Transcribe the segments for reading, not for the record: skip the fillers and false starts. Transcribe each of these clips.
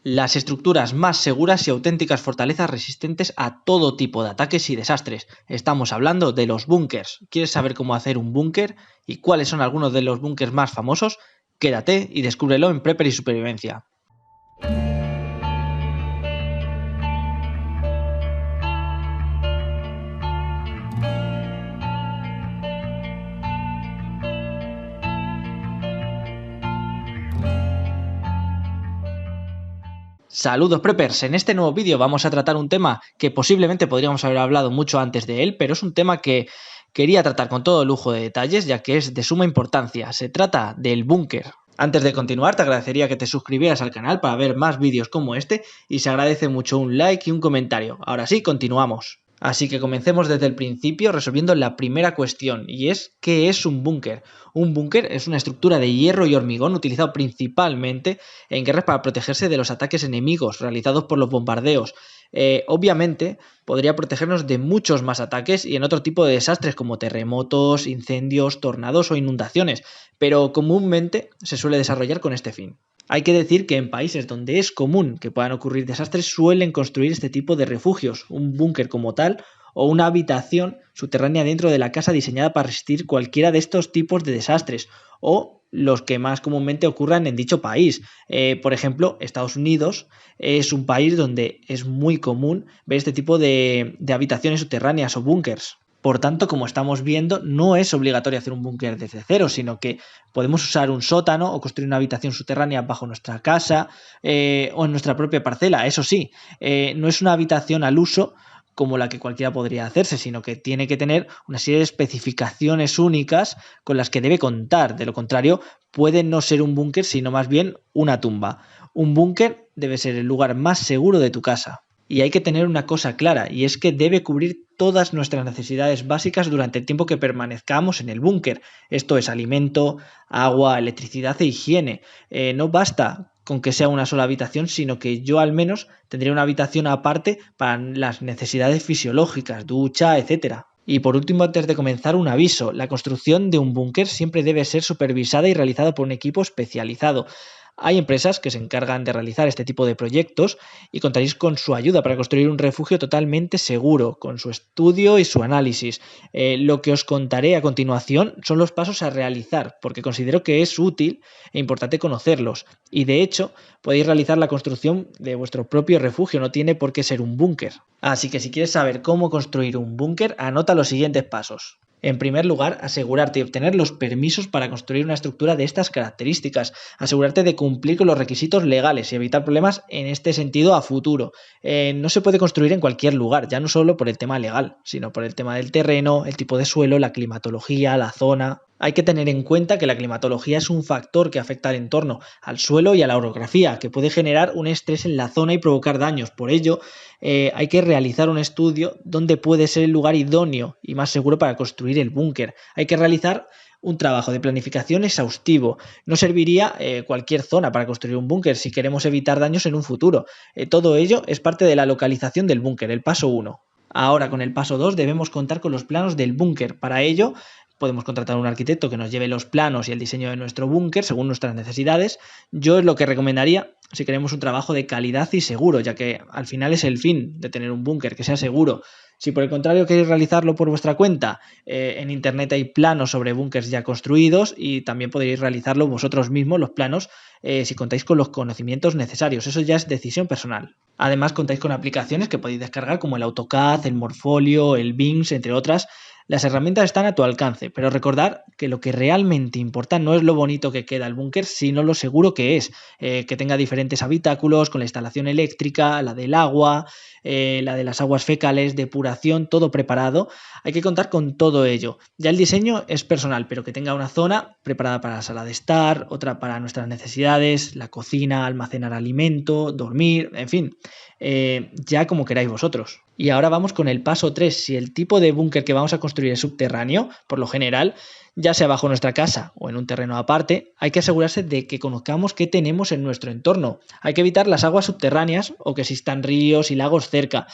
Las estructuras más seguras y auténticas fortalezas resistentes a todo tipo de ataques y desastres. Estamos hablando de los búnkers. ¿Quieres saber cómo hacer un búnker y cuáles son algunos de los búnkers más famosos? Quédate y descúbrelo en Prepper y Supervivencia. Saludos preppers, en este nuevo vídeo vamos a tratar un tema que posiblemente podríamos haber hablado mucho antes de él, pero es un tema que quería tratar con todo lujo de detalles ya que es de suma importancia. Se trata del búnker. Antes de continuar te agradecería que te suscribieras al canal para ver más vídeos como este y se agradece mucho un like y un comentario. Ahora sí, continuamos. Así que comencemos desde el principio resolviendo la primera cuestión, y es ¿qué es un búnker? Un búnker es una estructura de hierro y hormigón utilizado principalmente en guerras para protegerse de los ataques enemigos realizados por los bombardeos. Obviamente podría protegernos de muchos más ataques y en otro tipo de desastres como terremotos, incendios, tornados o inundaciones, pero comúnmente se suele desarrollar con este fin. Hay que decir que en países donde es común que puedan ocurrir desastres suelen construir este tipo de refugios, un búnker como tal o una habitación subterránea dentro de la casa diseñada para resistir cualquiera de estos tipos de desastres o los que más comúnmente ocurran en dicho país. Por ejemplo, Estados Unidos es un país donde es muy común ver este tipo de habitaciones subterráneas o búnkers. Por tanto, como estamos viendo, no es obligatorio hacer un búnker desde cero, sino que podemos usar un sótano o construir una habitación subterránea bajo nuestra casa o en nuestra propia parcela. Eso sí, no es una habitación al uso como la que cualquiera podría hacerse, sino que tiene que tener una serie de especificaciones únicas con las que debe contar. De lo contrario, puede no ser un búnker, sino más bien una tumba. Un búnker debe ser el lugar más seguro de tu casa. Y hay que tener una cosa clara, y es que debe cubrir todas nuestras necesidades básicas durante el tiempo que permanezcamos en el búnker. Esto es alimento, agua, electricidad e higiene. No basta con que sea una sola habitación, sino que yo al menos tendría una habitación aparte para las necesidades fisiológicas, ducha, etc. Y por último, antes de comenzar, un aviso. La construcción de un búnker siempre debe ser supervisada y realizada por un equipo especializado. Hay empresas que se encargan de realizar este tipo de proyectos y contaréis con su ayuda para construir un refugio totalmente seguro, con su estudio y su análisis. Lo que os contaré a continuación son los pasos a realizar, porque considero que es útil e importante conocerlos. Y de hecho, podéis realizar la construcción de vuestro propio refugio, no tiene por qué ser un búnker. Así que si quieres saber cómo construir un búnker, anota los siguientes pasos. En primer lugar, asegurarte de obtener los permisos para construir una estructura de estas características. Asegurarte de cumplir con los requisitos legales y evitar problemas en este sentido a futuro. No se puede construir en cualquier lugar, ya no solo por el tema legal, sino por el tema del terreno, el tipo de suelo, la climatología, la zona. Hay que tener en cuenta que la climatología es un factor que afecta al entorno, al suelo y a la orografía, que puede generar un estrés en la zona y provocar daños. Por ello, hay que realizar un estudio donde puede ser el lugar idóneo y más seguro para construir el búnker. Hay que realizar un trabajo de planificación exhaustivo. No serviría cualquier zona para construir un búnker si queremos evitar daños en un futuro. Todo ello es parte de la localización del búnker, el paso 1. Ahora, con el paso 2 debemos contar con los planos del búnker. Para ello, podemos contratar a un arquitecto que nos lleve los planos y el diseño de nuestro búnker según nuestras necesidades. Yo es lo que recomendaría si queremos un trabajo de calidad y seguro, ya que al final es el fin de tener un búnker, que sea seguro. Si por el contrario queréis realizarlo por vuestra cuenta, en internet hay planos sobre búnkers ya construidos y también podréis realizarlo vosotros mismos, los planos, si contáis con los conocimientos necesarios. Eso ya es decisión personal. Además contáis con aplicaciones que podéis descargar como el AutoCAD, el Morpholio, el BIM, entre otras. Las herramientas están a tu alcance, pero recordad que lo que realmente importa no es lo bonito que queda el búnker, sino lo seguro que es, que tenga diferentes habitáculos con la instalación eléctrica, la del agua, la de las aguas fecales, depuración, todo preparado. Hay que contar con todo ello. Ya el diseño es personal, pero que tenga una zona preparada para la sala de estar, otra para nuestras necesidades, la cocina, almacenar alimento, dormir, en fin, ya como queráis vosotros. Y ahora vamos con el paso 3. Si el tipo de búnker que vamos a construir es subterráneo, por lo general, ya sea bajo nuestra casa o en un terreno aparte, hay que asegurarse de que conozcamos qué tenemos en nuestro entorno. Hay que evitar las aguas subterráneas o que existan ríos y lagos cerca.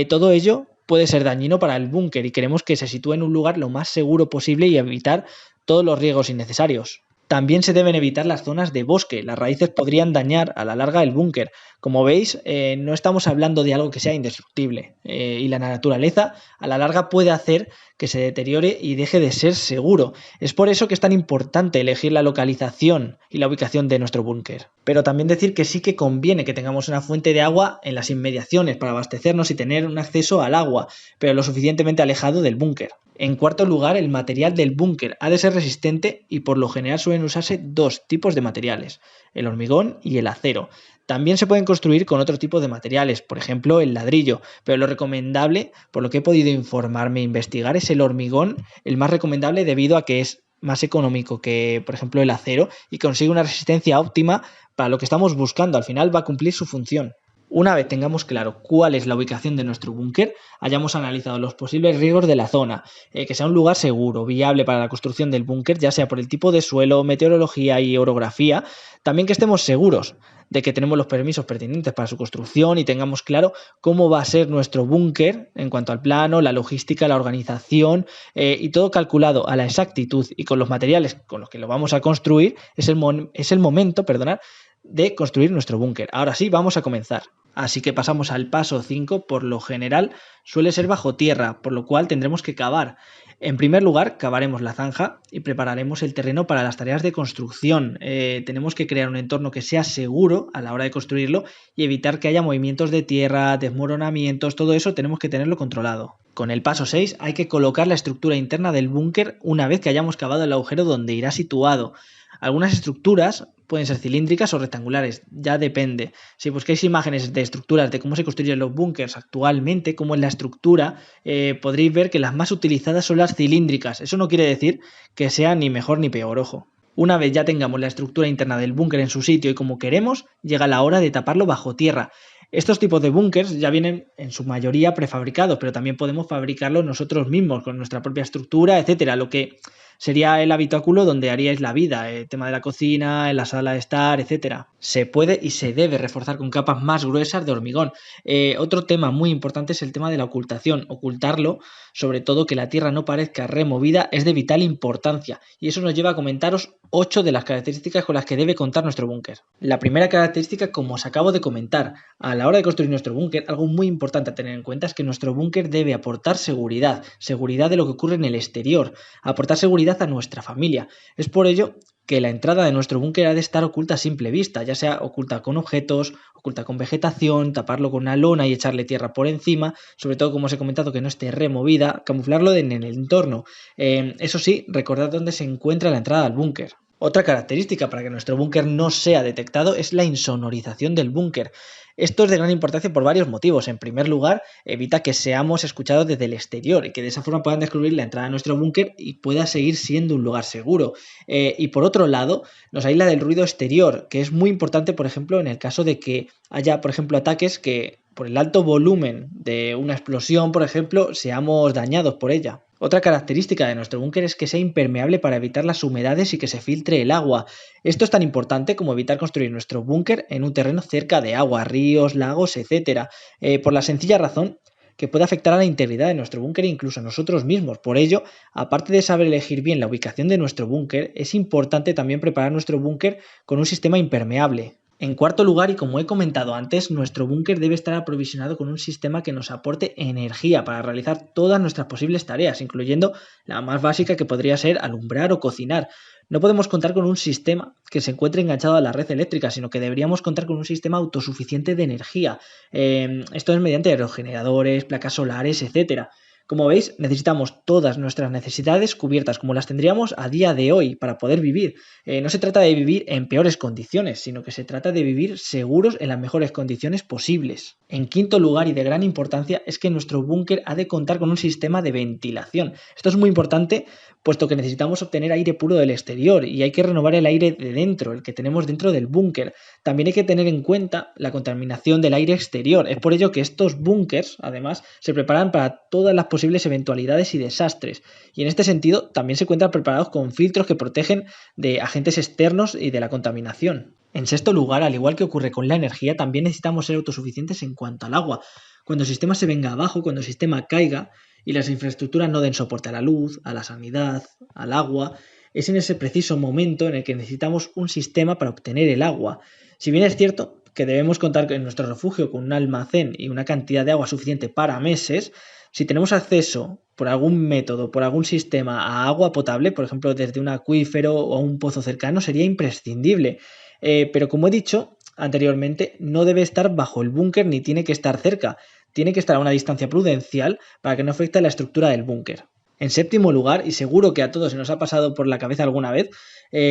Todo ello puede ser dañino para el búnker y queremos que se sitúe en un lugar lo más seguro posible y evitar todos los riesgos innecesarios. También se deben evitar las zonas de bosque, las raíces podrían dañar a la larga el búnker. Como veis, no estamos hablando de algo que sea indestructible y la naturaleza a la larga puede hacer que se deteriore y deje de ser seguro. Es por eso que es tan importante elegir la localización y la ubicación de nuestro búnker. Pero también decir que sí que conviene que tengamos una fuente de agua en las inmediaciones para abastecernos y tener un acceso al agua, pero lo suficientemente alejado del búnker. En cuarto lugar, el material del búnker ha de ser resistente y por lo general suelen usarse dos tipos de materiales, el hormigón y el acero. También se pueden construir con otro tipo de materiales, por ejemplo el ladrillo, pero lo recomendable, por lo que he podido informarme e investigar, es el hormigón, el más recomendable debido a que es más económico que, por ejemplo, el acero y consigue una resistencia óptima para lo que estamos buscando. Al final va a cumplir su función. Una vez tengamos claro cuál es la ubicación de nuestro búnker, hayamos analizado los posibles riesgos de la zona, que sea un lugar seguro, viable para la construcción del búnker, ya sea por el tipo de suelo, meteorología y orografía, también que estemos seguros de que tenemos los permisos pertinentes para su construcción y tengamos claro cómo va a ser nuestro búnker en cuanto al plano, la logística, la organización y todo calculado a la exactitud y con los materiales con los que lo vamos a construir, es el momento, perdonad, de construir nuestro búnker. Ahora sí, vamos a comenzar. Así que pasamos al paso 5, por lo general suele ser bajo tierra, por lo cual tendremos que cavar. En primer lugar, cavaremos la zanja y prepararemos el terreno para las tareas de construcción. Tenemos que crear un entorno que sea seguro a la hora de construirlo y evitar que haya movimientos de tierra, desmoronamientos, todo eso tenemos que tenerlo controlado. Con el paso 6 hay que colocar la estructura interna del búnker una vez que hayamos cavado el agujero donde irá situado. Algunas estructuras pueden ser cilíndricas o rectangulares, ya depende. Si busquáis imágenes de estructuras de cómo se construyen los búnkers actualmente, cómo es la estructura, podréis ver que las más utilizadas son las cilíndricas. Eso no quiere decir que sea ni mejor ni peor, ojo. Una vez ya tengamos la estructura interna del búnker en su sitio y como queremos, llega la hora de taparlo bajo tierra. Estos tipos de búnkers ya vienen en su mayoría prefabricados, pero también podemos fabricarlos nosotros mismos con nuestra propia estructura, etcétera, lo que sería el habitáculo donde haríais la vida, el tema de la cocina, en la sala de estar, etcétera. Se puede y se debe reforzar con capas más gruesas de hormigón. Otro tema muy importante es el tema de la ocultación. Ocultarlo, sobre todo que la tierra no parezca removida, es de vital importancia. Y eso nos lleva a comentaros 8 de las características con las que debe contar nuestro búnker. La primera característica, como os acabo de comentar, a la hora de construir nuestro búnker, algo muy importante a tener en cuenta es que nuestro búnker debe aportar seguridad, seguridad de lo que ocurre en el exterior, aportar seguridad a nuestra familia. Es por ello que la entrada de nuestro búnker ha de estar oculta a simple vista, ya sea oculta con objetos, oculta con vegetación, taparlo con una lona y echarle tierra por encima, sobre todo como os he comentado que no esté removida, camuflarlo en el entorno. Eso sí, recordad dónde se encuentra la entrada al búnker. Otra característica para que nuestro búnker no sea detectado es la insonorización del búnker. Esto es de gran importancia por varios motivos. En primer lugar, evita que seamos escuchados desde el exterior y que de esa forma puedan descubrir la entrada a nuestro búnker y pueda seguir siendo un lugar seguro. Y por otro lado, nos aísla del ruido exterior, que es muy importante, por ejemplo, en el caso de que haya, por ejemplo, ataques que por el alto volumen de una explosión, por ejemplo, seamos dañados por ella. Otra característica de nuestro búnker es que sea impermeable para evitar las humedades y que se filtre el agua. Esto es tan importante como evitar construir nuestro búnker en un terreno cerca de agua, ríos, lagos, etc. Por la sencilla razón que puede afectar a la integridad de nuestro búnker e incluso a nosotros mismos. Por ello, aparte de saber elegir bien la ubicación de nuestro búnker, es importante también preparar nuestro búnker con un sistema impermeable. En cuarto lugar, y como he comentado antes, nuestro búnker debe estar aprovisionado con un sistema que nos aporte energía para realizar todas nuestras posibles tareas, incluyendo la más básica que podría ser alumbrar o cocinar. No podemos contar con un sistema que se encuentre enganchado a la red eléctrica, sino que deberíamos contar con un sistema autosuficiente de energía. Esto es mediante aerogeneradores, placas solares, etcétera. Como veis, necesitamos todas nuestras necesidades cubiertas como las tendríamos a día de hoy para poder vivir. No se trata de vivir en peores condiciones, sino que se trata de vivir seguros en las mejores condiciones posibles. En quinto lugar y de gran importancia es que nuestro búnker ha de contar con un sistema de ventilación. Esto es muy importante puesto que necesitamos obtener aire puro del exterior y hay que renovar el aire de dentro, el que tenemos dentro del búnker. También hay que tener en cuenta la contaminación del aire exterior. Es por ello que estos búnkers, además, se preparan para todas las posibles eventualidades y desastres. Y en este sentido, también se encuentran preparados con filtros que protegen de agentes externos y de la contaminación. En sexto lugar, al igual que ocurre con la energía, también necesitamos ser autosuficientes en cuanto al agua. Cuando el sistema se venga abajo, cuando el sistema caiga y las infraestructuras no den soporte a la luz, a la sanidad, al agua, es en ese preciso momento en el que necesitamos un sistema para obtener el agua. Si bien es cierto que debemos contar en nuestro refugio con un almacén y una cantidad de agua suficiente para meses, si tenemos acceso por algún método, por algún sistema a agua potable, por ejemplo desde un acuífero o un pozo cercano, sería imprescindible. Pero como he dicho anteriormente, no debe estar bajo el búnker ni tiene que estar cerca. Tiene que estar a una distancia prudencial para que no afecte a la estructura del búnker. En séptimo lugar, y seguro que a todos se nos ha pasado por la cabeza alguna vez,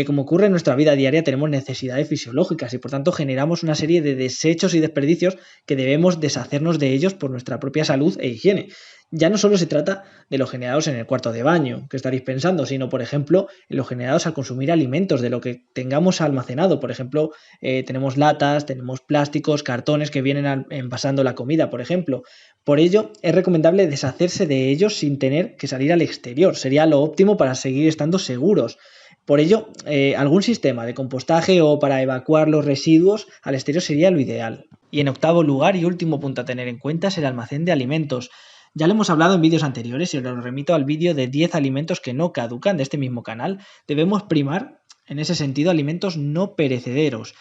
como ocurre en nuestra vida diaria, tenemos necesidades fisiológicas y por tanto generamos una serie de desechos y desperdicios que debemos deshacernos de ellos por nuestra propia salud e higiene. Ya no solo se trata de los generados en el cuarto de baño, que estaréis pensando, sino, por ejemplo, en los generados al consumir alimentos, de lo que tengamos almacenado. Por ejemplo, tenemos latas, tenemos plásticos, cartones que vienen envasando la comida, por ejemplo. Por ello, es recomendable deshacerse de ellos sin tener que salir al exterior. Sería lo óptimo para seguir estando seguros. Por ello, algún sistema de compostaje o para evacuar los residuos al exterior sería lo ideal. Y en octavo lugar y último punto a tener en cuenta es el almacén de alimentos. Ya lo hemos hablado en vídeos anteriores y os lo remito al vídeo de 10 alimentos que no caducan de este mismo canal. Debemos primar, en ese sentido, alimentos no perecederos.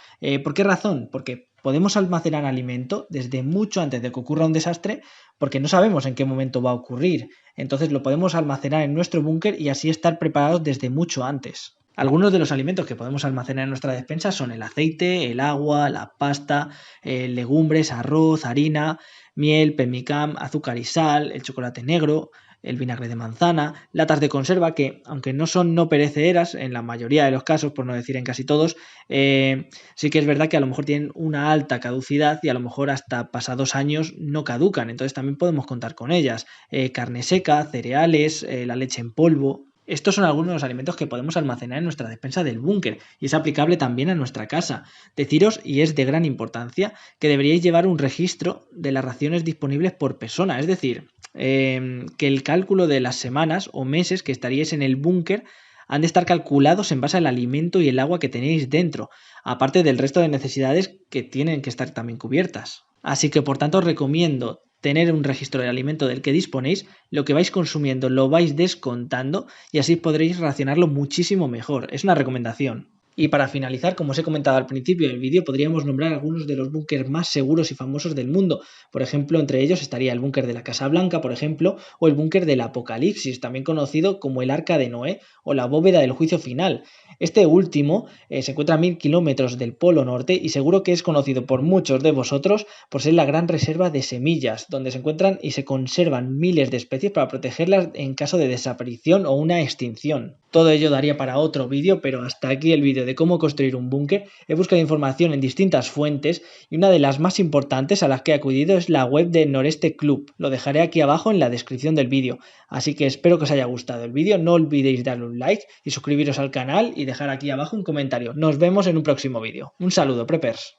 ¿Por qué razón? Porque podemos almacenar alimento desde mucho antes de que ocurra un desastre porque no sabemos en qué momento va a ocurrir. Entonces lo podemos almacenar en nuestro búnker y así estar preparados desde mucho antes. Algunos de los alimentos que podemos almacenar en nuestra despensa son el aceite, el agua, la pasta, legumbres, arroz, harina, miel, pemmican, azúcar y sal, el chocolate negro, el vinagre de manzana, latas de conserva que, aunque no son no perecederas en la mayoría de los casos, por no decir en casi todos, sí que es verdad que a lo mejor tienen una alta caducidad y a lo mejor hasta pasados años no caducan, entonces también podemos contar con ellas. Carne seca, cereales, la leche en polvo. Estos son algunos de los alimentos que podemos almacenar en nuestra despensa del búnker y es aplicable también a nuestra casa. Deciros, y es de gran importancia, que deberíais llevar un registro de las raciones disponibles por persona, es decir, que el cálculo de las semanas o meses que estaríais en el búnker han de estar calculados en base al alimento y el agua que tenéis dentro, aparte del resto de necesidades que tienen que estar también cubiertas. Así que por tanto os recomiendo tener un registro del alimento del que disponéis, lo que vais consumiendo lo vais descontando y así podréis racionarlo muchísimo mejor. Es una recomendación. Y para finalizar, como os he comentado al principio del vídeo, podríamos nombrar algunos de los búnkers más seguros y famosos del mundo. Por ejemplo, entre ellos estaría el búnker de la Casa Blanca, por ejemplo, o el búnker del Apocalipsis, también conocido como el Arca de Noé o la bóveda del juicio final. Este último se encuentra a 1000 kilómetros del Polo Norte y seguro que es conocido por muchos de vosotros por ser la gran reserva de semillas, donde se encuentran y se conservan miles de especies para protegerlas en caso de desaparición o una extinción. Todo ello daría para otro vídeo, pero hasta aquí el vídeo de cómo construir un búnker. He buscado información en distintas fuentes y una de las más importantes a las que he acudido es la web de Noreste Club. Lo dejaré aquí abajo en la descripción del vídeo. Así que espero que os haya gustado el vídeo, no olvidéis darle un like y suscribiros al canal y dejar aquí abajo un comentario. Nos vemos en un próximo vídeo. Un saludo, preppers.